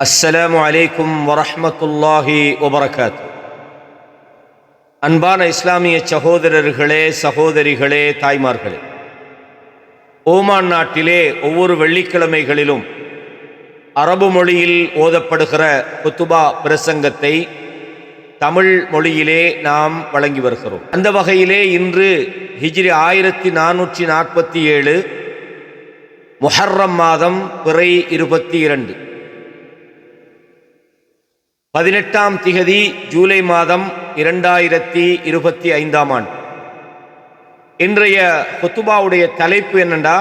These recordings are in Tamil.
அஸ்ஸலாமு அலைக்கும் வரஹ்மத்துல்லாஹி வபரகாத்து. அன்பான இஸ்லாமிய சகோதரர்களே, சகோதரிகளே, தாய்மார்களே, ஓமான் நாட்டிலே ஒவ்வொரு வெள்ளிக்கிழமைகளிலும் அரபு மொழியில் ஓதப்படுகிற குத்துபா பிரசங்கத்தை தமிழ் மொழியிலே நாம் வழங்கி வருகிறோம். அந்த வகையிலே இன்று ஹிஜ்ரி 1447 முஹர்ரம் மாதம் பிறை 22 18ஆம் திகதி ஜூலை மாதம் 2025ஆம் ஆண்டு. இன்றைய குத்துபாவுடைய தலைப்பு என்னண்டா,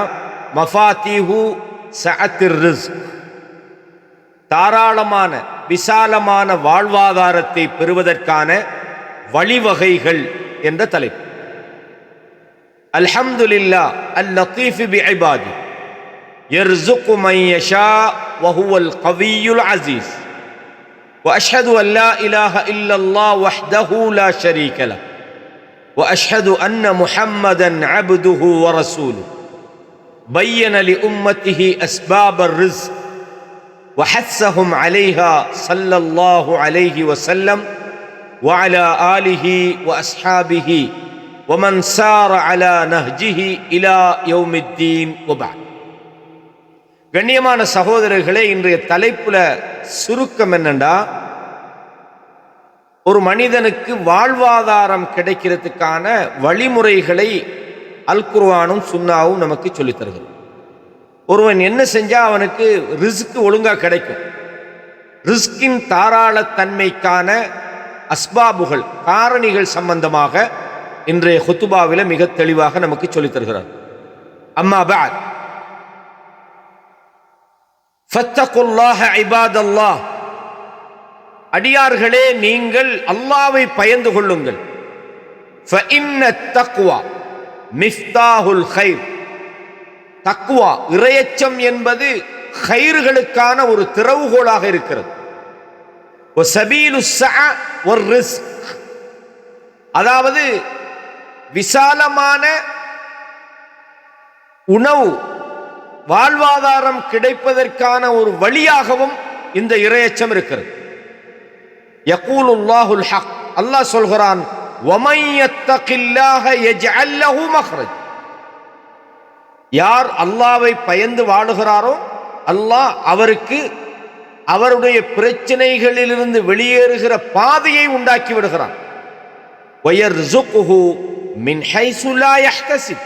மஃபாத்தீஹு சஅத்திர் ரிஸ்க், தாராளமான விசாலமான வாழ்வாதாரத்தை பெறுவதற்கான வழிவகைகள் என்ற தலைப்பு. அல்ஹம்துலில்லாஹ் அல்-லத்தீஃப் பிஇபாதி யர்ஸுகு மன் யஷா வ ஹுவல் கவிய்யுல் அஸீஸ் وأشهد أن لا إله إلا الله وحده لا شريك له وأشهد أن محمدا عبده ورسوله بين لأمته أسباب الرزق وحثهم عليها صلى الله عليه وسلم وعلى آله وأصحابه ومن سار على نهجه إلى يوم الدين وبعد. கண்ணியமான சகோதரர்களே, இன்றைய தலைப்புல சுருக்கம் என்னண்டா, ஒரு மனிதனுக்கு வாழ்வாதாரம் கிடைக்கிறதுக்கான வழிமுறைகளை அல் குர்ஆனும் சுன்னாவும் நமக்கு சொல்லித் தருகிறது. ஒருவன் என்ன செஞ்சா அவனுக்கு ரிஸ்க் ஒழுங்கா கிடைக்கும், ரிஸ்கின் தாராளத்தன்மைக்கான அஸ்பாபுகள், காரணிகள் சம்பந்தமாக இன்றைய குத்துபாவில மிக தெளிவாக நமக்கு சொல்லித் தருகிறார். அம்மா பஅத், ஃபத்தகுல்லாஹ இபாதல்லாஹ், அடியார்களே நீங்கள் அல்லாஹ்வை பயந்து கொள்ளுங்கள். ஃபஇன்னத் தக்வா மிஃப்தாஹுல் கைர், தக்வா இறையச்சம் என்பது கைர்களுக்கான ஒரு திறவுகோலாக இருக்கிறது. வஸபீலுஸ் ஸஅ வர்ரிஸ்க், அதாவது விசாலமான உணவு வாழ்வாதாரம் கிடைப்பதற்கான ஒரு வழியாகவும் இந்த இறையச்சம் இருக்கிறது. யகூலுல்லாஹுல் ஹக், அல்லாஹ் சொல்கிறான், வமன் யத்தகில்லாஹ யஜ்அல் லஹு மக்ரஜ், யார் அல்லாஹ்வை பயந்து வாழுகிறாரோ அல்லாஹ் அவருக்கு அவருடைய பிரச்சனைகளிலிருந்து வெளியேறுகிற பாதையை உண்டாக்கி விடுகிறான். வயர்ஸுகுஹு மின் ஹைஸு லா யஹ்தசிப்,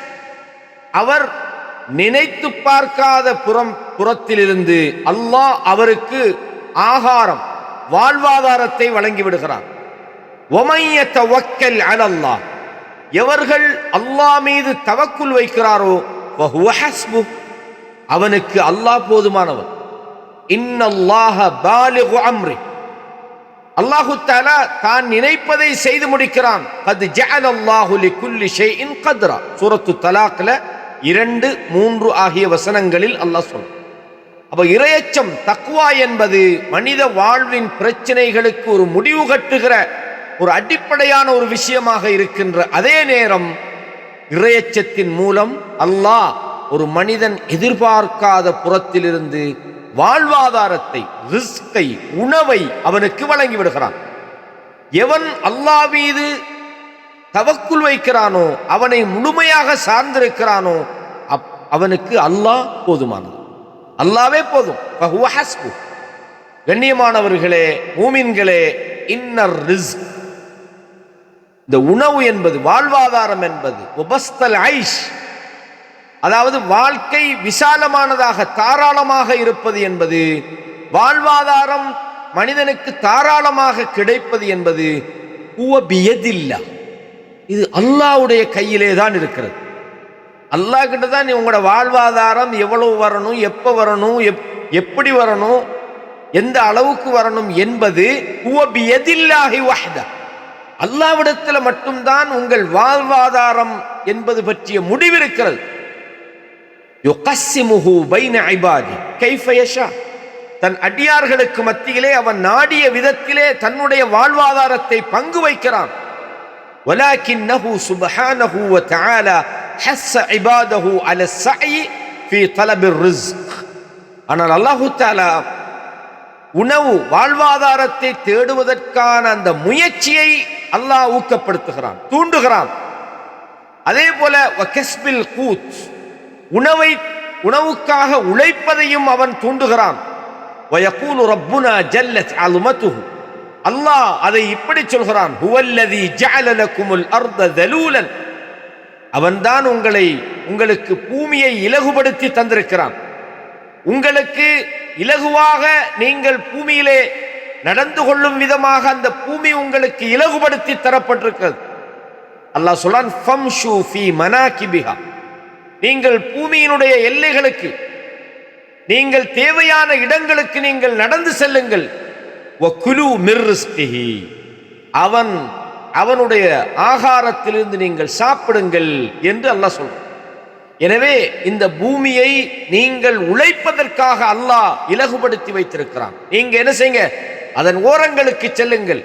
அவர் நினைத்து பார்க்காத புறத்திலிருந்து அல்லாஹ் அவருக்கு ஆகாரம், வாழ்வாதாரத்தை வழங்கி விடுகிறார். வமன் யதவக்கல் அலல்லாஹ், எவர்கள் அல்லாஹ் மீது தவக்குல் வைக்கிறாரோ வஹுவ ஹஸ்பு, அவனுக்கு அல்லாஹ் போதுமானவன். இன்னல்லாஹ பாலிகு அம்ரி, அல்லாஹு தஆலா தான் நினைப்பதை செய்து முடிக்கிறான். கத் ஜஅலல்லாஹு லிகுல்லி ஷைஇன் கத்ரா, சூரத்து தலாக்ல 2, 3 ஆகிய வசனங்களில் அல்லாஹ் சொல்றான். அப்ப இறையச்சம், தக்வா என்பது மனித வாழ்வின் பிரச்சனைகளுக்கு ஒரு முடிவு கட்டுகிற ஒரு அடிப்படையான ஒரு விஷயமாக இருக்கின்ற அதே நேரம், இறையச்சத்தின் மூலம் அல்லாஹ் ஒரு மனிதன் எதிர்பார்க்காத புறத்திலிருந்து வாழ்வாதாரத்தை, ரிஸ்கை, உணவை அவனுக்கு வழங்கி விடுகிறான். எவன் அல்லாஹ் மீது தவக்குல் வைக்கிறானோ, அவனை முழுமையாக சார்ந்திருக்கிறானோ, அவனுக்கு அல்லாஹ் போதுமானது, அல்லாஹ்வே போதும். ஃபஹுவ ஹஸ்பு. கண்ணியமானவர்களே, மூமின்களே, இன்னர் ரிஸ்க், இந்த உணவு என்பது, வாழ்வாதாரம் என்பது, வபஸ்தல் ஐஷ், அதாவது வாழ்க்கை விசாலமானதாக தாராளமாக இருப்பது என்பது, வாழ்வாதாரம் மனிதனுக்கு தாராளமாக கிடைப்பது என்பது ஹுவ பியதில்லாஹ், இது அல்லாஹ்வுடைய கையிலே தான் இருக்கிறது. அல்லாஹ் கிட்ட தான் உங்களோட வாழ்வாதாரம் எவ்வளவு வரணும், எப்போ வரணும், எப்படி வரணும், எந்த அளவுக்கு வரணும் என்பது ஹுவ பியதில்லாஹி வஹ்த, அல்லாஹ்விடத்தில் மட்டும்தான் உங்கள் வாழ்வாதாரம் என்பது பற்றிய முடிவு இருக்கிறது. யுகஸ்ஸிமுஹு பைன இபாதி கைஃப யஷா, தன் அடியார்களுக்கு மத்தியிலே அவன் நாடிய விதத்திலே தன்னுடைய வாழ்வாதாரத்தை பங்கு வைக்கிறான். ولكنه سبحانه وتعالى حث عباده على السعي في طلب الرزق. ஆனால் அல்லாஹு தஆலா உணவு வாழ்வாதாரத்தை தேடுவதற்கான அந்த முயற்சியை அல்லாஹ் ஊக்கப்படுத்துகிறான், தூண்டுகிறான். அதே போல உணவுக்காக உழைப்பதையும் அவன் தூண்டுகிறான். அல்லாஹ் அதை இப்படி சொல்கிறான், அவன்தான் உங்களுக்கு பூமியை இலகுபடுத்தி தந்திருக்கிறான். உங்களுக்கு இலகுவாக நீங்கள் பூமியிலே நடந்து கொள்ளும் விதமாக அந்த பூமி உங்களுக்கு இலகுபடுத்தி தரப்பட்டிருக்கிறது. அல்லாஹ் சொல்றான், ஃபம்ஷு ஃபீ மனாகிபிஹா, நீங்கள் பூமியினுடைய எல்லைகளுக்கு, நீங்கள் தேவையான இடங்களுக்கு நீங்கள் நடந்து செல்லுங்கள். வகுலு மிர் ரிஸ்கிஹி, அவனுடைய ஆகாரத்திலிருந்து நீங்கள் சாப்பிடுங்கள் என்று அல்லாஹ் சொல்றான். எனவே இந்த பூமியை நீங்கள் உழைப்பதற்காக அல்லாஹ் இலகுபடுத்தி வைத்திருக்கிறான். நீங்க என்ன செய்யுங்க, அதன் ஓரங்களுக்கு செல்லுங்கள்,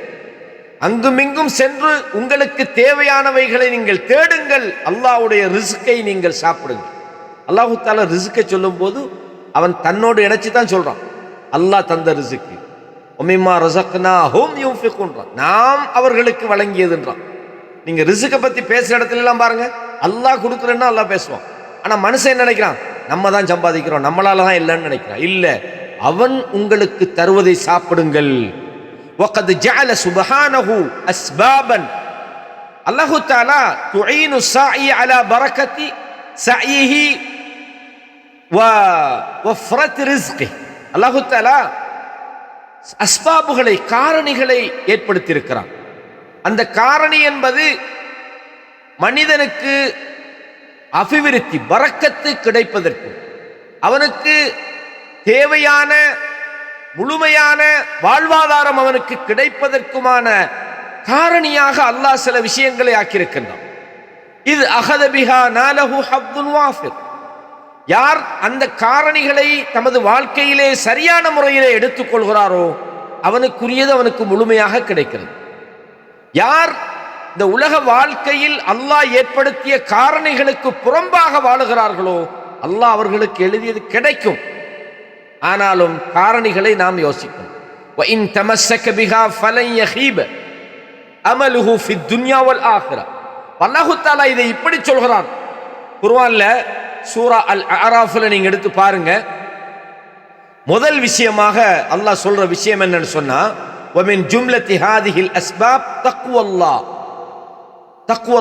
அங்குமிங்கும் சென்று உங்களுக்கு தேவையானவைகளை நீங்கள் தேடுங்கள், அல்லாஹ்வுடைய ரிஸ்கை நீங்கள் சாப்பிடுங்கள். அல்லாஹு தஆலா ரிஸ்கை சொல்லும் போது அவன் தன்னோடு இணைச்சு தான் சொல்றான், அல்லாஹ் தந்த ரிஸ்க், உம்மிமா ரஸக்னாஹும் யுன்ஃபிகூன், நாம் அவர்களுக்கு வழங்கியதுன்றான். நீங்க ரிஸ்கை பத்தி பேசுற இடத்துல எல்லாம் பாருங்க, அல்லாஹ் கொடுக்குறேன்னா அல்லாஹ் பேசுவான். ஆனா மனுஷன் என்ன நினைக்கிறான், நம்ம தான் சம்பாதிக்கிறோம், நம்மளால தான் இல்லைன்னு நினைக்கிறான். இல்ல, அவன் உங்களுக்கு தருவதை சாப்பிடுங்கள். وقد جعل سبحانه اسبابا, அல்லாஹ் தஆலா துஈனு الساعي على بركة سعيه ووفرة رزقه, அல்லாஹ் தஆலா அஸ்பாபுகளை, காரணிகளை ஏற்படுத்தி இருக்கிறான். அந்த காரணி என்பது மனிதனுக்கு அபிவிருத்தி, பரக்கத்து கிடைப்பதற்கு, அவனுக்கு தேவையான முழுமையான வாழ்வாதாரம் அவனுக்கு கிடைப்பதற்குமான காரணியாக அல்லாஹ் சில விஷயங்களை ஆக்கியிருக்கின்றான். இது அகத பிஹா நாலஹு ஹப்துன் வாஃபிர், யார் அந்த காரணிகளை தமது வாழ்க்கையிலே சரியான முறையிலே எடுத்துக்கொள்கிறாரோ அவனுக்குரியது அவனுக்கு முழுமையாக கிடைக்கிறது. யார் இந்த உலக வாழ்க்கையில் அல்லாஹ் ஏற்படுத்திய காரணிகளுக்கு புறம்பாக வாழுகிறார்களோ அல்லாஹ் அவர்களுக்கு எழுதியது கிடைக்கும். ஆனாலும் காரணிகளை நாம் யோசிக்கணும். وَإِن تَمَسَّكَ بِهَا فَلَنْ يَخِيبَ أَمَلُهُ فِي الدُّنْيَا وَالْآخِرَةِ. அல்லாஹ் தஆலா இதை இப்படி சொல்கிறான் குர்ஆன்ல, சூரா அல் அராஃப்ல நீங்க எடுத்து பாருங்க. முதல் விஷயமாக அல்லாஹ் சொல்ற விஷயம் என்னன்னு சொன்னா, وَمِن جُمْلَةِ هَذِهِ الْأَسْبَابِ تَقْوَى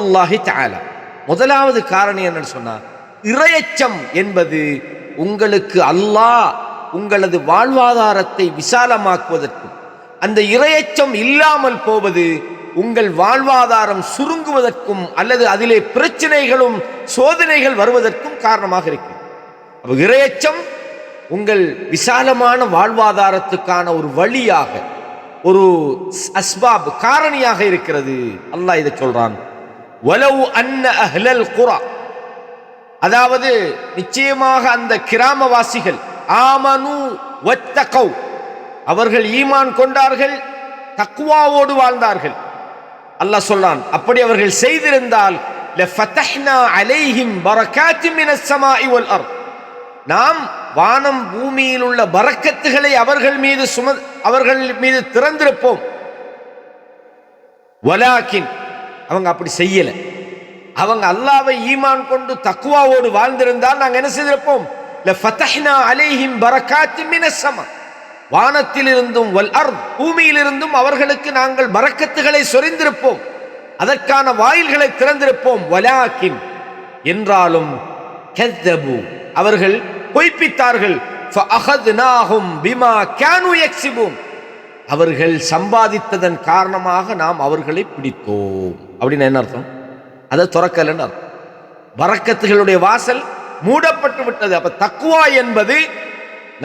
اللَّهِ تَعَالَى. முதலாவது காரணம் என்னன்னு சொன்னா, இறையச்சம் என்பது உங்களுக்கு அல்லாஹ் உங்களது வாழ்வாதாரத்தை விசாலமாக்குவதற்கும், அந்த இறையச்சம் இல்லாமல் போவது உங்கள் வாழ்வாதாரம் சுருங்குவதற்கும் அல்லது அதிலே பிரச்சனைகளும் சோதனைகள் வருவதற்கும் காரணமாக இருக்கு. அப்ப இறையச்சம் உங்கள் விசாலமான வாழ்வாதாரத்துக்கான ஒரு வழியாக, ஒரு அஸ்பாப், காரணியாக இருக்கிறது. அல்லாஹ் இதை சொல்றான், வலவ் அன்ன அஹ்லல் குரா, அதாவது நிச்சயமாக அந்த கிராமவாசிகள், ஆமனு வத்தகவ், அவர்கள் ஈமான் கொண்டார்கள், தக்வாவோடு வாழ்ந்தார்கள். அல்லாஹ் சொல்றான், அப்படி அவர்கள் செய்திருந்தால் லஃபதஹ்னா அலைஹிம் பரகாத்தின் மினஸ் ஸமாஇ வல் அர்த், நாம் வானம் பூமியில் உள்ள பரக்கத்துகளை அவர்கள் மீது திறந்திருப்போம். வலாக்கின், அவங்க அப்படி செய்யல. அவங்க அல்லாஹ்வை ஈமான் கொண்டு தக்வாவோடு வாழ்ந்திருந்தால் நாங்கள் என்ன செய்திருப்போம், லஃபதஹ்னா அலைஹிம் பரகாத்தின் மினஸ் ஸமா, வானத்திலிருந்தும் வல் அர்த், பூமியிலிருந்தும் அவர்களுக்கு நாங்கள் பரக்கத்துகளை சொரிந்திருப்போம், அதற்கான வாயில்களை திறந்திருப்போம். வலாக்கின், என்றாலும் கஸ்ஸபு, அவர்கள் பொய்ப்பித்தார்கள். ஃபஅഖத்னாஹும் பிமா கானூ யக்ஸிபூன், அவர்கள் சம்பாதித்ததன் காரணமாக நாம் அவர்களை பிடித்தோம். அப்படின்னு என்ன அர்த்தம்? அதை துறக்கலன்னு அர்த்தம். பரக்கத்துகளுடைய வாசல் மூடப்பட்டு விட்டது. அப்ப தக்வா என்பது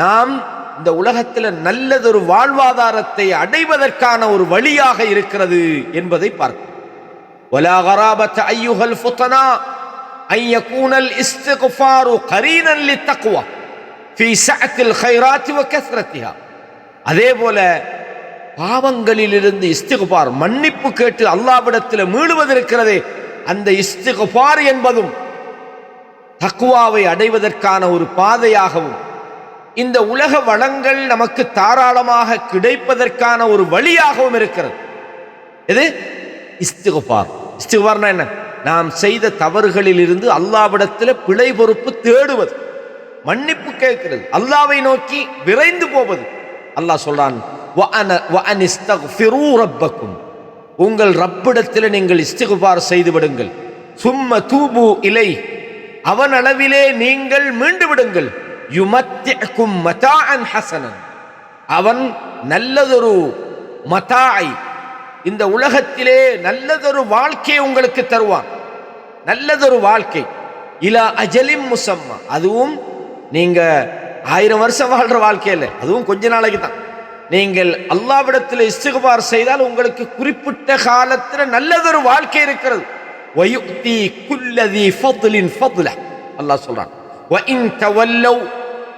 நாம் இந்த உலகத்தில் நல்லதொரு வாழ்வாதாரத்தை அடைவதற்கான ஒரு வழியாக இருக்கிறது என்பதை பார்க்கிறோம். ولا غرابة أيها الفطناء أن يكون الاستغفار قرينا للتقوى في سعة الخيرات وكثرتها. அதே போல பாவங்களிலிருந்து இஸ்திக்பார், மன்னிப்பு கேட்டு அல்லாஹ்விடத்தில் மீளுவது இருக்கிறதே, அந்த இஸ்திக்பார் என்பதும் தக்வாவை அடைவதற்கான ஒரு பாதையாகவும் இந்த உலக வளங்கள் நமக்கு தாராளமாக கிடைப்பதற்கான ஒரு வழியாகவும் இருக்கிறது. இது இஸ்திக்ஃபார். இஸ்திக்ஃபார்னா என்ன? நாம் செய்த தவறுகளில் இருந்து அல்லாஹ்விடத்தில் பிழை பொறுப்பு தேடுவது, மன்னிப்பு கேட்கிறது, அல்லாஹ்வை நோக்கி விரைந்து போவது. அல்லாஹ் சொல்றான், உங்கள் ரப்பிடத்தில் நீங்கள் இஸ்திக்ஃபார் செய்து விடுங்கள். சும்ம தூபு இலை, அவன் அளவிலே நீங்கள் மீண்டு விடுங்கள். யுமத்திக்கும் மதாஅன் ஹஸனன், அவன் நல்லதொரு மதாஐ, இந்த உலகத்திலே நல்லதொரு வாழ்க்கையை உங்களுக்கு தருவான். நல்லதொரு வாழ்க்கை. இலா அஜலிம் முசம்மா, அதுவும் நீங்க 1000 வருஷம் வாழ்ற வாழ்க்கை இல்லை, அதுவும் கொஞ்ச நாளைக்கு தான். நீங்கள் அல்லாஹ்விடத்தில் இஸ்திக்ஃபார் செய்தால் உங்களுக்கு குறிப்பிட்ட காலத்தில் நல்லதொரு வாழ்க்கை இருக்கிறது. வயுக்தி குல்லதி ஃபத்லின் ஃபத்ல, அல்லாஹ் சொல்றான். வ இன் தவல்லவ்,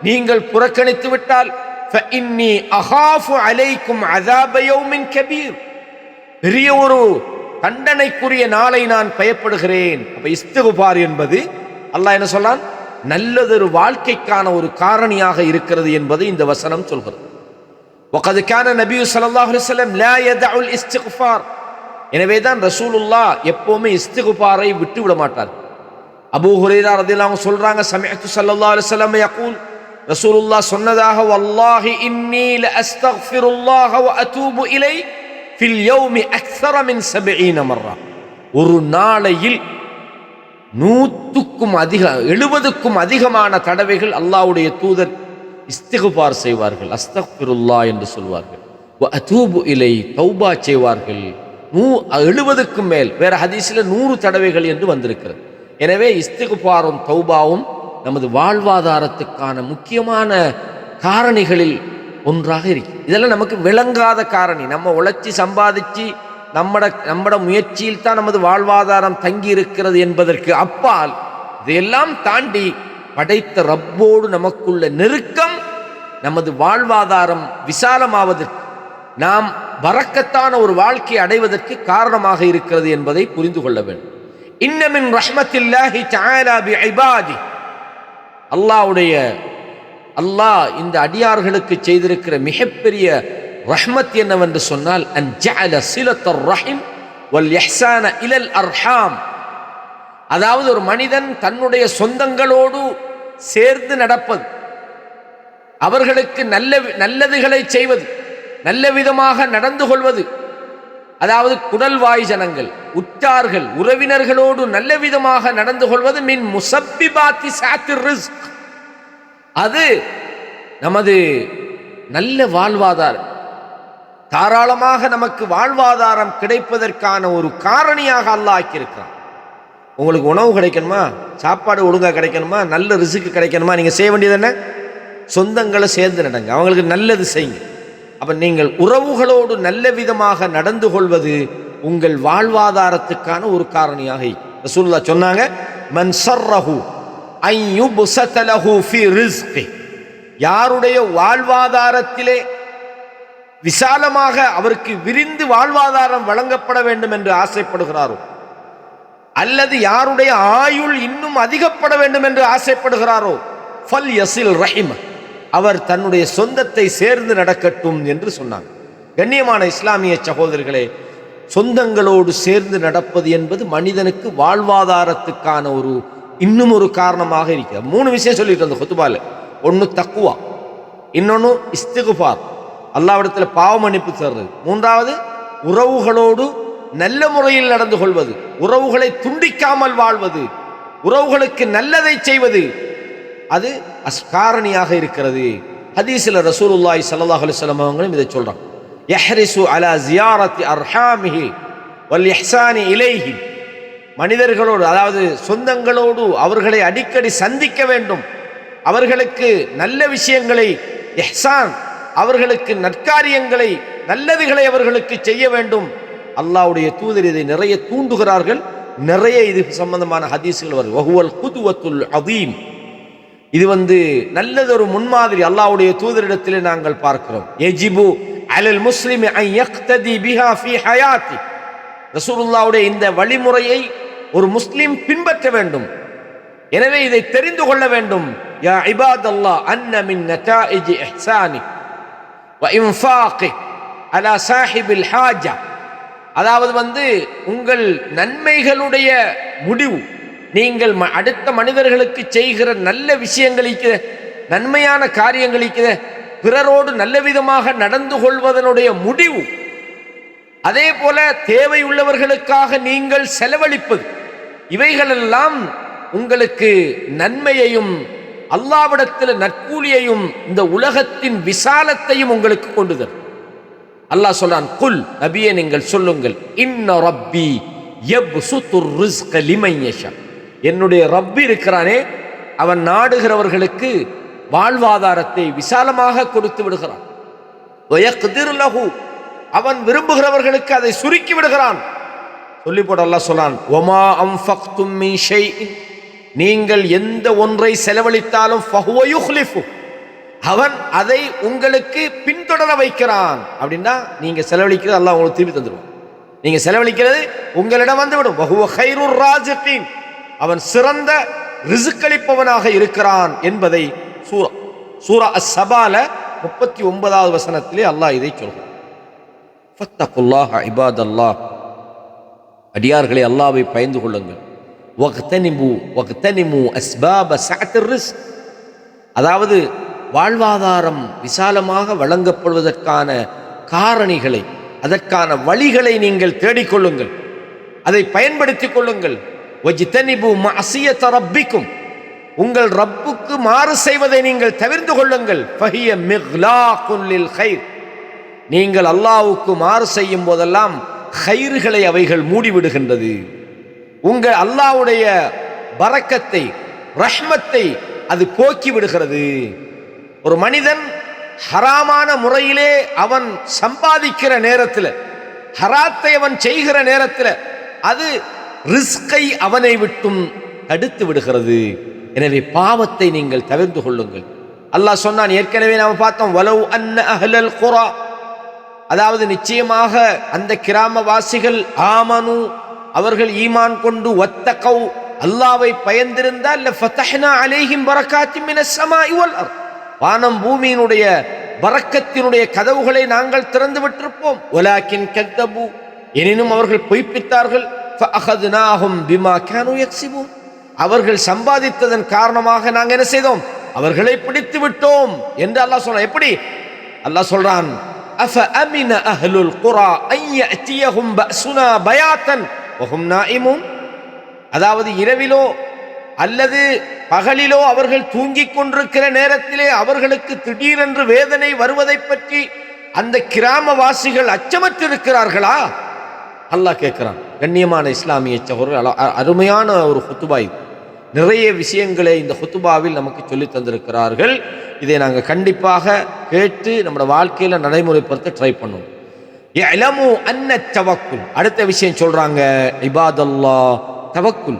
நீங்கள் புறக்கணித்து விட்டால், ஃபஇன்னி அகாஃபு அலைக்கும் அஸாப யௌமின் கபீர், பெரிய ஒரு தண்டனைக்குரிய நாளை நான் பயப்படுகிறேன். அப்ப இஸ்திக்ஃபார் என்பது அல்லாஹ் என்ன சொல்றான்? நல்லதொரு வாழ்க்கைக்கான ஒரு காரணியாக இருக்கிறது என்பது இந்த வசனம் சொல்கிறது. وقد كان النبي صلى الله عليه وسلم لا يدع الاستغفار, எனவே தான் ரசூலுல்லாஹ் எப்பவுமே இஸ்திக்ஃபாரை விட்டு விட மாட்டார். அபூ ஹுரைரா ரலியல்லாஹு அன்ஹு சொல்றாங்க, சமஅத்து ஸல்லல்லாஹு அலைஹி வஸல்லம் يقول, ரசூலுல்லாஹ் சொன்னதாக, வல்லாஹி இன்னி லஅஸ்தக்ஃபிருல்லாஹ வ அதூபு இலை ஃபில் யௌமி அக்ஸர மின் 70 மர்ரா, ஒரு நாளையில் 70க்கும் அதிகமான தடவைகள் அல்லாஹ்வுடைய தூதர் இஸ்திக்ஃபார் செய்வார்கள். அஸ்தக்ஃபிருல்லாஹ் என்று சொல்வார்கள். வ அதூபு இலை, தௌபா செய்வார்கள். 70க்கும் மேல், வேற ஹதீஸ்ல 100 தடவைகள் என்று வந்திருக்கிறது. எனவே இஸ்திக்ஃபாரும் தௌபாவும் நமது வாழ்வாதாரத்துக்கான முக்கியமான காரணிகளில் ஒன்றாக இருக்கு. இதெல்லாம் நமக்கு விளங்காத காரணி. நம்ம உழைச்சி சம்பாதிச்சு நம்மட முயற்சியில் தான் நமது வாழ்வாதாரம் தங்கி இருக்கிறது என்பதற்கு அப்பால் இதையெல்லாம் தாண்டி படைத்த ரப்போடு நமக்குள்ள நெருக்கம் நமது வாழ்வாதாரம் விசாலமாவதற்கு, நாம் பரக்கத்தான ஒரு வாழ்க்கை அடைவதற்கு காரணமாக இருக்கிறது என்பதை புரிந்து கொள்ள வேண்டும். இன்ன மின் ரஹ்மத்தில்லாஹி தஆலா பிஇபாதி, அல்லாஹ் இந்த அடியார்களுக்கு செய்திருக்கிற மிகப்பெரிய ரஹ்மத் என்னவென்று சொன்னால், அன் ஜஅல சிலத்தர் ரஹிம் வல் இஹ்சான இலல் அர்ஹாம், அதாவது ஒரு மனிதன் தன்னுடைய சொந்தங்களோடு சேர்ந்து நடப்பது, அவர்களுக்கு நல்லதுகளை செய்வது, நல்ல விதமாக நடந்து கொள்வது, அதாவது குடல் வாய் ஜனங்கள், உற்றார்கள், உறவினர்களோடு நல்ல விதமாக நடந்து கொள்வது, மின் முசப்பிபாத்தி சாத்திர் ரிஸ்க், அது நமது நல்ல வாழ்வாதாரம், தாராளமாக நமக்கு வாழ்வாதாரம் கிடைப்பதற்கான ஒரு காரணியாக அல்லாஹ் ஆக்கியிருக்கிறான். உங்களுக்கு உணவு கிடைக்கணுமா, சாப்பாடு ஒழுங்காக கிடைக்கணுமா, நல்ல ரிஸ்க் கிடைக்கணுமா, நீங்கள் செய்ய வேண்டியது என்ன? சொந்தங்களை சேர்ந்து நடங்க, அவங்களுக்கு நல்லது செய்யுங்க. அப்ப நீங்கள் உறவுகளோடு நல்ல விதமாக நடந்து கொள்வது உங்கள் வாழ்வாதாரத்துக்கான ஒரு காரணியாக. ரசூலுல்லாஹ் சொன்னாங்க, மன் ஸர்ரஹு அன் யுப்ஸத லஹு ஃபீ ரிஸ்கி, யாருடைய வாழ்வாதாரத்திலே விசாலமாக அவருக்கு விரிந்து வாழ்வாதாரம் வழங்கப்பட வேண்டும் என்று ஆசைப்படுகிறாரோ, அல்லது யாருடைய ஆயுள் இன்னும் அதிகப்பட வேண்டும் என்று ஆசைப்படுகிறாரோ, ஃபல் யஸில் ரஹிம, அவர் தன்னுடைய சொந்தத்தை சேர்ந்து நடக்கட்டும் என்று சொன்னாங்க. கண்ணியமான இஸ்லாமிய சகோதரர்களே, சொந்தங்களோடு சேர்ந்து நடப்பது என்பது மனிதனுக்கு வாழ்வாதாரத்துக்கான இன்னும் ஒரு காரணமாக இருக்கிறது. 3 விஷயம் சொல்லிட்டு இருந்த குத்துபால, ஒன்று தக்குவா, இன்னொன்று இஸ்திக்ஃபார், அல்லாஹ்விடத்தில் பாவ மன்னிப்பு தருவது, 3வது உறவுகளோடு நல்ல முறையில் நடந்து கொள்வது, உறவுகளை துண்டிக்காமல் வாழ்வது, உறவுகளுக்கு நல்லதை செய்வது, அது காரணியாக இருக்கிறது. ஹதீஸில் ரசூலுல்லாஹி ஸல்லல்லாஹு அலைஹி வஸல்லம் அவங்களும் இதை சொல்றாங்க, யஹ்ரிசு அலா ஜியாரத்தி அர்ஹாமிஹி வல் இஹ்சானி இலைஹி, மனிதர்களோடு அதாவது சொந்தங்களோடு அவர்களை அடிக்கடி சந்திக்க வேண்டும், அவர்களுக்கு நல்ல விஷயங்களை இஹ்சான், அவர்களுக்கு நற்காரியங்களை நல்லதுகளை அவர்களுக்கு செய்ய வேண்டும். அல்லாஹ்வுடைய தூதர் இதை நிறைய தூண்டுகிறார்கள். நிறைய இது சம்பந்தமான ஹதீஸ்கள் வருது. வஹுவல் குதுவத்துல் அதீம், இது நல்லதொரு முன்மாதிரி அல்லாஹ்வுடைய தூதரிடத்திலே நாங்கள் பார்க்கிறோம். யஜிபு அலல் முஸ்லிமி அன் யக்ததி பிஹா ஃபீ ஹயாத்தி, ரசூலுல்லாஹ்வுடைய இந்த வழிமுறையை ஒரு முஸ்லிம் பின்பற்ற வேண்டும். எனவே இதை தெரிந்து கொள்ள வேண்டும். யா இபாதல்லாஹ் அன்ன மின் நதாயிஜி இஹ்சானி வ இன்ஃபாகி அலா சாஹிபில் ஹாஜா. அதாவது உங்கள் நன்மைகளுடைய முடிவு, நீங்கள் அடுத்த மனிதர்களுக்கு செய்கிற நல்ல விஷயங்களுக்கு, நன்மையான காரியங்களுக்கு, பிறரோடு நல்ல விதமாக நடந்து கொள்வதனுடைய முடிவு, அதே போல தேவையுள்ளவர்களுக்காக நீங்கள் செலவழிப்பது, இவைகளெல்லாம் உங்களுக்கு நன்மையையும் அல்லாஹ்விடத்தில் நற்கூலியையும் இந்த உலகத்தின் விசாலத்தையும் உங்களுக்கு கொண்டு தரும். அல்லாஹ் சொல்றான், குல் நபியே நீங்கள் சொல்லுங்கள், இன்ன ரப்பி யப்சுத்துர் ரிஸ்க லிமன் யஷா. என்னுடைய ரப்பி இருக்கிறானே, அவன் நாடுகிறவர்களுக்கு வாழ்வாதாரத்தை விசாலமாக கொடுத்து விடுகிறான். வயக்திர் லஹு, அவன் விரும்புகிறவர்களுக்கு அதை சுருக்கி விடுகிறான். சொல்லி போட அல்லாஹ் சொல்றான், வமா அன்ஃபக்தும் மின் ஷைஇன், நீங்கள் எந்த ஒன்றை செலவழித்தாலும் ஃபஹுவ யுக்லிஃபு, அவன் அதை உங்களுக்கு பின்தொடர வைக்கிறான். அப்படின்னா நீங்க செலவழிக்கிறது அல்லாஹ் உங்களுக்கு திருப்பி தந்துடுவான். நீங்க செலவழிக்கிறது உங்களிடம் வந்துவிடும். வஹுவ கைருர் ராஸிகீன், அவன் சிறந்த ரிஸ்க் அளிப்பவனாக இருக்கிறான் என்பதை சூரா அஸ்-சபால 39வது வசனத்திலே அல்லாஹ் இதை சொல்கிறான். ஃபத்தகுல்லாஹ இபாதல்லாஹ், அடியார்களே அல்லாஹ்வை பயந்து கொள்ளுங்கள். வக்தனிமு அஸ்பாப சஅத்திர் ரிஸ்க், அதாவது வாழ்வாதாரம் விசாலமாக வழங்கப்படுவதற்கான காரணிகளை, அதற்கான வழிகளை நீங்கள் தேடிக்கொள்ளுங்கள், அதை பயன்படுத்திக் கொள்ளுங்கள். வஜ்தனிபு மஅசியத ரப்பிக்கும், உங்கள் ரப்புக்கு மாறு செய்வதை நீங்கள் தவிர்த்து கொள்ளுங்கள். ஃபஹிய மிக்லாகுன் லில் கைர், நீங்கள் அல்லாஹ்வுக்கு மாறு செய்யும் போதெல்லாம் கைர்களை அவைகள் மூடிவிடுகின்றது. உங்கள் அல்லாஹ்வுடைய பரக்கத்தை, ரஹ்மத்தை அது போக்கி விடுகிறது. ஒரு மனிதன் ஹராமான முறையிலே அவன் சம்பாதிக்கிற நேரத்தில், ஹராத்தை அவன் செய்கிற நேரத்தில், அது ரிஸ்கை அவனை விட்டும் தடுத்து விடுகிறது. எனவே பாவத்தை நீங்கள் தவிர்த்து கொள்ளுங்கள். அல்லாஹ் சொன்னான், ஏற்கனவே நாம் பார்த்தோம், வலவ் அன்ன அஹ்லல் குரா, அதாவது நிச்சயமாக அந்த கிராமவாசிகள், ஆமனு அவர்கள் ஈமான் கொண்டு, வத்தகவ் அல்லாஹ்வை பயந்திருந்தால், லஃபதஹ்னா அலைஹிம் பரகாத்தின் மினஸ் ஸமாஇ வல் அர்த், வானம் பூமியினுடைய பரக்கத்தினுடைய கதவுகளை நாங்கள் திறந்து விட்டிருப்போம். வலாக்கின் கத்தபு, எனினும் அவர்கள் பொய்ப்பித்தார்கள். ஃபஅഖذனாஹும் பிமா கானூ யக்ஸிபூன், அவர்கள் சம்பாதித்ததன் காரணமாக நாங்கள் என்ன செய்தோம், அவர்களை பிடித்து விட்டோம் என்று அல்லாஹ் சொல்றான். எப்படி அல்லாஹ் சொல்றான், அஃப அமின அஹ்லுல் குரா அன் யஅதியஹும் பஅஸுனா பயாத்தன் வஹும் நாயிமூன், அதாவது இரவிலோ அல்லது பகலிலோ அவர்கள் தூங்கிக் கொண்டிருக்கிற நேரத்திலே அவர்களுக்கு திடீரென்று வேதனை வருவதை பற்றி அந்த கிராமவாசிகள் அச்சமற்றிருக்கிறார்களா? அல்லாஹ் கேட்கிறான். கண்ணியமான இஸ்லாமிய சகோதரர்கள், அருமையான ஒரு ஹுத்துபா இது. நிறைய விஷயங்களை இந்த ஹுத்துபாவில் நமக்கு சொல்லி தந்திருக்கிறார்கள். இதை நாங்கள் கண்டிப்பாக கேட்டு நம்முடைய வாழ்க்கையில் நடைமுறைப்படுத்த ட்ரை பண்ணுவோம். யஅலமு அன்ன தவக்குல், அடுத்த விஷயம் சொல்றாங்க, இபாதல்லாஹ் தவக்குல்,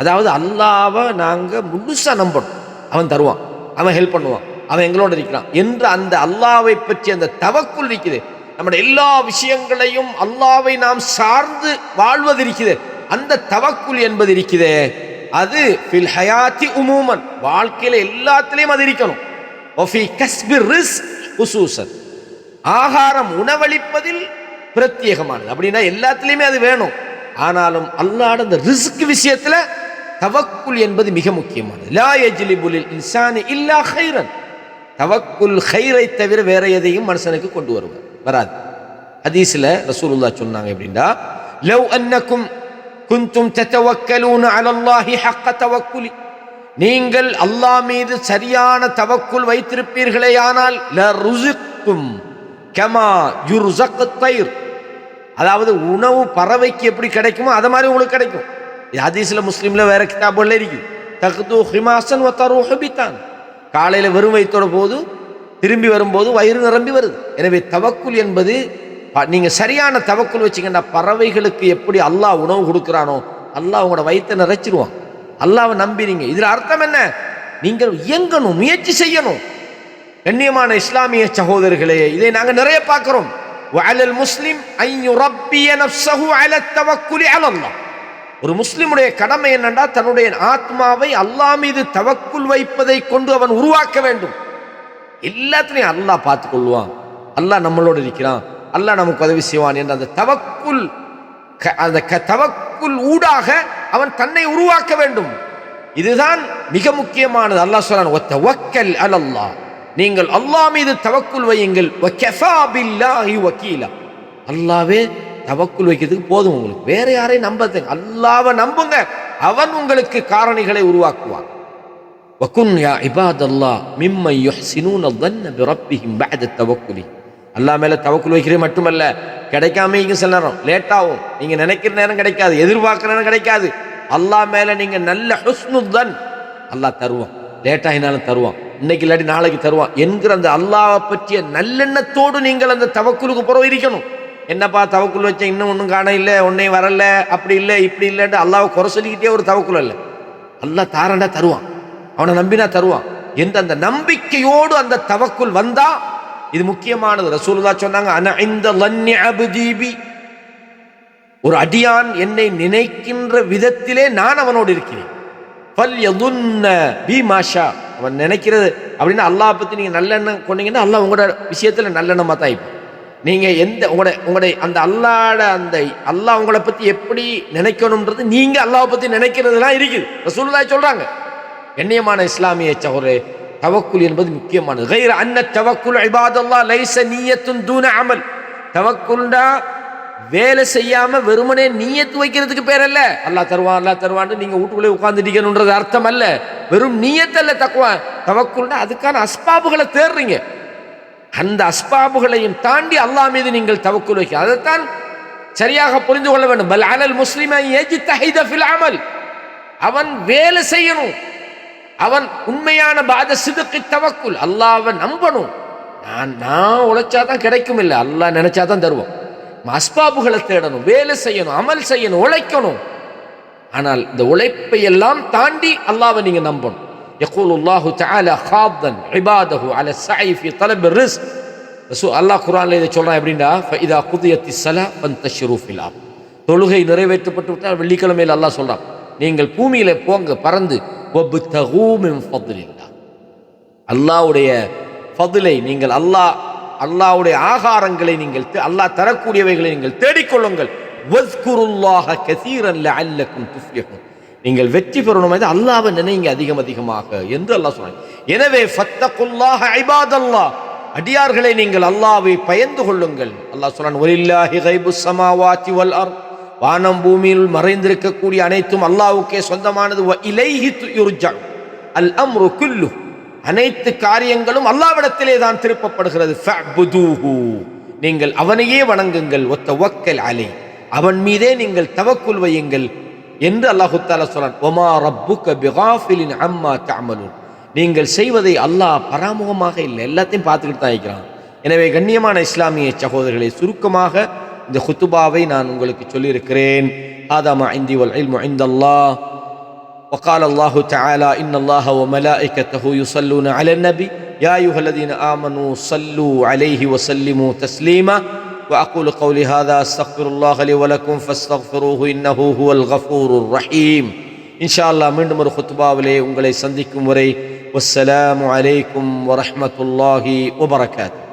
அதாவது அல்லாஹ்வை நாங்கள் முழுசா நம்பணும். அவன் தருவான், அவன் ஹெல்ப் பண்ணுவான், அவன் எங்களோட இருக்கிறான் என்ற அந்த அல்லாஹ்வை பற்றி அந்த தவக்குல் இருக்குது. நம்முடைய எல்லா விஷயங்களையும் அல்லாஹ்வை நாம் சார்ந்து வாழ்வது இருக்குது. அந்த தவக்குல் என்பது இருக்குது, அது ஃபில் ஹயாத்தி உமூமன், வாழ்க்கையில எல்லாத்திலையும் அது இருக்கணும். வஃபி கஸ்பிர் ரிஸ்க் ஹுசூசன், ஆகாரம் உணவளிப்பதில் பிரத்யேகமானது. அப்படின்னா எல்லாத்திலையுமே அது வேணும். ஆனாலும் அல்லாஹ்வோட அந்த ரிஸ்க் விஷயத்துல தவக்குல் என்பது மிக முக்கியமானது. லா யஜ்லிபுல் இன்சானி இல்லா கைரன், தவக்குல் கைரை தவிர வேற எதையும் மனுஷனுக்கு கொண்டு வராது. ஹதீஸ்ல ரசூலுல்லாஹ் சொன்னாங்க எப்படின்னா, லவ் அன்னக்கும் குந்தும் தத்தவக்கலூன அலல்லாஹி ஹக்க தவக்குலி, நீங்கள் அல்லாஹ் மீது சரியான தவக்குல் வைத்திருப்பீர்களே ஆனால், லருஸிக்தும் கமா யுர்ஸகுத் தைர், அதாவது உணவு பறவைக்கு எப்படி கிடைக்குமோ அது மாதிரி உங்களுக்கு கிடைக்கும். ஹதீஸ்ல முஸ்லிம்ல வேற கிதாபுல இருக்கு, தக்து ஹிமாசன் வ தரூஹு பிதான், காலையில வெறும் வயிற்றோட போது திரும்பி வரும்போது வயிறு நிரம்பி வருது. எனவே தவக்குல் என்பது, நீங்க சரியான தவக்குல் வச்சுக்கிட்டா பறவைகளுக்கு எப்படி அல்லாஹ் உணவு கொடுக்கிறானோ அல்லாஹ் உங்களோட வயிற்றை நிறைச்சிருவான். அல்லாஹ்வை நம்பினீங்க, இதுல அர்த்தம் என்ன, நீங்கள் இயங்கணும், முயற்சி செய்யணும். கண்ணியமான இஸ்லாமிய சகோதரர்களே, இதை நாங்க நிறைய பார்க்கிறோம். வஅலல் முஸ்லிம் அன் யுரப்பிய நஃப்ஸஹு அலா தவக்குலி அலல்லாஹ், ஒரு முஸ்லிமுடைய கடமை என்னண்டா தன்னுடைய ஆத்மாவை அல்லாஹ் மீது தவக்குல் வைப்பதை கொண்டு அவன் உருவாக்க வேண்டும். எல்லாத்திலையும் அல்லாஹ் பார்த்து கொள்வான், அல்லாஹ் நம்மளோடு இருக்கிறான், அல்லாஹ் நமக்கு உதவி செய்வான் என்ற அந்த தவக்குல் ஊடாக அவன் தன்னை உருவாக்க வேண்டும். இதுதான் மிக முக்கியமானது. அல்லாஹ் சொல்றான் வத்தவக்கல் அலல்லாஹ், நீங்கள் அல்லாஹ் மீது தவக்குல் வையுங்கள், வகஃபா பில்லாஹி வகீலா, அல்லாஹ்வே தவக்குல் வைக்கிறதுக்கு போதும், உங்களுக்கு வேற யாரையும் நம்பாதீங்க, அல்லாஹ்வை நம்புங்க, அவன் உங்களுக்கு காரணிகளை உருவாக்குவான். வகுன் யா இபாதல்லாஹ் மிம்மன் யுஹ்சினூன ظن بربهم بعد التوكل, அல்லாஹ் மேல தவக்குல் வைக்கிறது மட்டுமல்ல, கிடைக்காம சில நேரம் லேட் ஆகும், நீங்க நினைக்கிற நேரம் கிடைக்காது, எதிர்பார்க்கிற நேரம் கிடைக்காது. அல்லாஹ் மேல நீங்க நல்ல ஹுஸ்னுதன், அல்லாஹ் தருவான், லேட் ஆகினாலும் தருவான், இன்னைக்கு இல்லாட்டி நாளைக்கு தருவான் என்கிற அந்த அல்லாஹ்வை பற்றிய நல்லெண்ணத்தோடு நீங்கள் அந்த தவக்குலுக்கு புறம் இருக்கணும். என்னப்பா தவக்குல் வச்ச இன்னும் ஒன்றும் காண இல்லை, ஒன்னையும் வரல, அப்படி இல்லை இப்படி இல்லைன்னு அல்லாஹ்வை குறை சொல்லிக்கிட்டே ஒரு தவக்குல் இல்லை. அல்லாஹ் தாரண்டா தருவான், அவனை நம்பினா தருவான் என்ற அந்த நம்பிக்கையோடு அந்த தவக்குல் வந்தா இது முக்கியமானது. ரசூலுல்லாஹ் சொன்னாங்க அன இன்த லன்னி அப்தி பி, ஒரு அடியான் என்னை நினைக்கின்ற விதத்திலே நான் அவனோடு இருக்கிறேன். ஃபல்யதுன்ன பி மாஷா, அவன் நினைக்கிறது அப்படின்னா அல்லாஹ் பத்தி நீங்க நல்லெண்ணம் கொண்டீங்கன்னா அல்லாஹ் உங்களோட விஷயத்துல நல்லெண்ணமா தான் இருப்பான். நீங்க எந்த உங்களுடைய அந்த அல்லாஹ் உங்களை பத்தி எப்படி நினைக்கணும்ன்றது நீங்க அல்லாஹ் பத்தி நினைக்கிறதுலாம் இருக்குது. ரசூலுல்லாஹ் சொல்றாங்க. கண்ணியமான இஸ்லாமிய சகோதரரே, தவக்குல் என்பது முக்கியமானது. கைர அன்ன தவக்குல் இபாதல்லாஹ் லைஸ நிய்யத்துன் தூன அமல், தவக்குல்டா வேலை செய்யாம வெறுமனே நியத்து வைக்கிறதுக்கு பேர் அல்ல. அல்லாஹ் தருவான் அல்லாஹ் தருவான்னு நீங்க வீட்டுக்குள்ளே உட்கார்ந்துட்டீங்கன்றது அர்த்தம் அல்ல. வெறும் நியத் அல்ல தக்வா. தவக்குல்னா அதுக்கான அஸ்பாபுகளை தேடுறீங்க, அந்த அஸ்பாபுகளையும் தாண்டி அல்லாஹ் மீது நீங்கள் தவக்குல் வைக்க, அதைத்தான் சரியாக புரிந்து கொள்ள வேண்டும். பல் அலல் முஸ்லிம யஜ்தஹித ஃபில் அமல், அவன் வேலை செய்யணும், அவன் உண்மையான பாத சிதுக்கு தவக்குல், அல்லாஹ்வை நம்பணும். நான் உழைச்சாதான் கிடைக்கும் இல்லை, அல்லாஹ் நினைச்சாதான் தருவோம். அஸ்பாபுகளை தேடணும், வேலை செய்யணும், அமல் செய்யணும், உழைக்கணும். ஆனால் இந்த உழைப்பை எல்லாம் தாண்டி அல்லாஹ்வை நீங்க நம்பணும். யகூலுல்லாஹு தஆலா ஹாதன் இபாதஹு அலா ஸஐ ஃபீ தலப் الرزق, அல்லாஹ் குர்ஆன்ல இதை சொல்றான் எப்படின்னா ஃபஇதா குதியத்திஸ் ஸலா ஃபன்தஷிரு ஃபில் அர்த், தொழுகை நிறைவேற்றப்பட்டு விட்டால் வெள்ளிக்கிழமையில் அல்லாஹ் சொல்றான் நீங்கள் பூமியில போங்க பறந்து, வப்தகூ மின் ஃபத்லில்லாஹ், அல்லாஹ்வுடைய ஃபத்லை நீங்கள் அல்லாஹ்வுடைய ஆகாரங்களை நீங்கள் அல்லாஹ் தரக்கூடியவைகளை நீங்கள் தேடிக்கொள்ளுங்கள். வஸ்குருல்லாஹ கஸீரன் லஅல்லக்கும் துஃப்லிஹூன், நீங்கள் வெற்றி பெறணும் அல்லாஹ்வை நினைங்க அதிகமாக என்று அல்லாஹ் சொன்னான். எனவே ஃபத்தகுல்லாஹ இபாதல்லாஹ், அடியார்களை நீங்கள் அல்லாஹ்வை பயந்து கொள்ளுங்கள். அல்லாஹ் சொன்னான் வலில்லாஹி கைபுஸ் ஸமாவாதி வல் அர்த், வானம் பூமியில் மறைந்திருக்கக்கூடிய அனைத்தும் அல்லாஹ்வுக்கே சொந்தமானது. வ இலைஹி யுர்ஜா அல் அம்ரு குல்லு, அனைத்து காரியங்களும் அல்லாஹ்விடத்திலே தான் திருப்பப்படுகிறது. ஃபஅ்புதூஹு, நீங்கள் அவனையே வணங்குங்கள். வத்தவக்கல் அலை, அவன் மீதே நீங்கள் தவக்குல் வையுங்கள் என்று அல்லாஹ் தஆலா சொல்றான். வமா ரப்புக பிகாஃபிலின் அம்மா தஅமலூன், நீங்கள் செய்வதை அல்லாஹ் பராமுகமாக இல்லை, எல்லாத்தையும் பார்த்துக்கிட்டு தான் இருக்கிறான். எனவே கண்ணியமான இஸ்லாமிய சகோதரர்களை, சுருக்கமாக இந்த குத்துபாவை நான் உங்களுக்கு சொல்லியிருக்கிறேன். ஹாதா மா இன்தி வல் இல்மு இன்தல்லாஹ். وقال الله تعالى إن الله وملائكته يصلون على النبي يا أيها الذين آمنوا صلوا عليه وسلموا تسليما. وأقول قولي هذا أستغفر الله لي ولكم فاستغفروه إنه هو الغفور الرحيم. إن شاء الله மீண்டும் ஒரு குத்பாவிலே உங்களை சந்திக்கும் வரை வஸ்ஸலாமு அலைக்கும் வரஹ்மத்துல்லாஹி வபரகாத்துஹு.